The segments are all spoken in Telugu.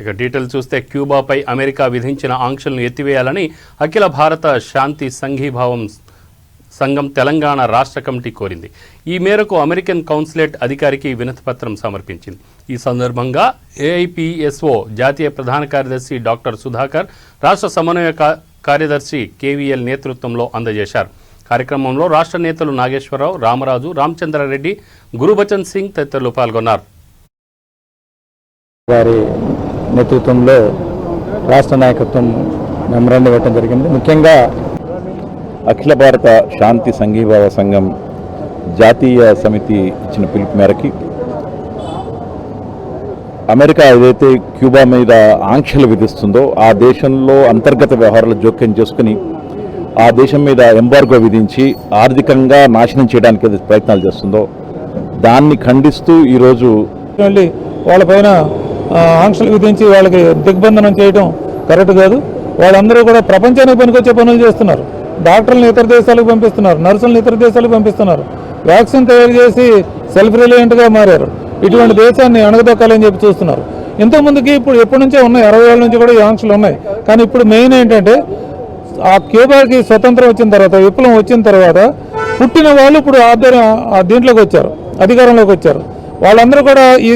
ఇక డీటెయిల్ చూస్తే క్యూబాపై అమెరికా విధించిన ఆంక్షలను ఎత్తివేయాలని అఖిల భారత శాంతి సంఘీభావం సంఘం తెలంగాణ రాష్ట్ర కమిటీ కోరింది. ఈ మేరకు అమెరికన్ కౌన్సిలేట్ అధికారికి వినతిపత్రం సమర్పించింది. ఈ సందర్భంగా ఏఐపిఎస్ఓ జాతీయ ప్రధాన కార్యదర్శి డాక్టర్ సుధాకర్, రాష్ట్ర సమన్వయ కార్యదర్శి కేవీఎల్ నేతృత్వంలో అందజేశారు. కార్యక్రమంలో రాష్ట్ర నేతలు నాగేశ్వరరావు, రామరాజు, రామచంద్రారెడ్డి, గురుబచన్ సింగ్ తదితరులు పాల్గొన్నారు. వారి నేతృత్వంలో రాష్ట్ర నాయకత్వం మెమరాండం ఇవ్వడం జరిగింది. ముఖ్యంగా అఖిల భారత శాంతి సంఘీభావ సంఘం జాతీయ సమితి ఇచ్చిన పిలుపు మేరకి అమెరికా ఏదైతే క్యూబా మీద ఆంక్షలు విధిస్తుందో ఆ దేశంలో అంతర్గత వ్యవహారాలు జోక్యం చేసుకుని ఆ దేశం మీద ఎంబార్గో విధించి ఆర్థికంగా నాశనం చేయడానికి ఏదైతే ప్రయత్నాలు చేస్తుందో దాన్ని ఖండిస్తూ ఈరోజు వాళ్ళపైన ఆంక్షలు విధించి వాళ్ళకి దిగ్బంధనం చేయడం కరెక్ట్ కాదు. వాళ్ళందరూ కూడా ప్రపంచానికి పనికొచ్చే పనులు చేస్తున్నారు. డాక్టర్లను ఇతర దేశాలకు పంపిస్తున్నారు, నర్సులను ఇతర దేశాలకు పంపిస్తున్నారు, వ్యాక్సిన్ తయారు చేసి సెల్ఫ్ రిలయంట్గా మారారు. ఇటువంటి దేశాన్ని అణగదొక్కాలని చెప్పి చూస్తున్నారు. ఇంతకుముందుకి ఇప్పుడు ఎప్పటి నుంచే ఉన్నాయి, 60 ఏళ్ళ నుంచి కూడా ఈ ఆంక్షలు ఉన్నాయి. కానీ ఇప్పుడు మెయిన్ ఏంటంటే ఆ క్యూబాకి స్వతంత్రం వచ్చిన తర్వాత, విప్లవం వచ్చిన తర్వాత పుట్టిన వాళ్ళు ఇప్పుడు దీంట్లోకి వచ్చారు, అధికారంలోకి వచ్చారు. వాళ్ళందరూ కూడా ఈ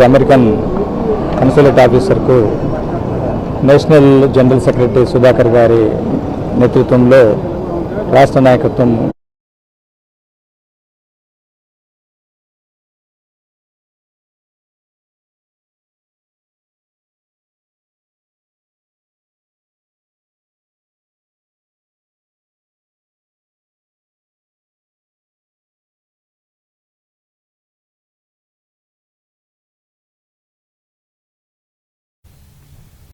అమెరికన్ కన్సులేట్ ఆఫీసర్కు నేషనల్ జనరల్ సెక్రటరీ సుధాకర్ గారి నేతృత్వంలో రాష్ట్ర నాయకత్వం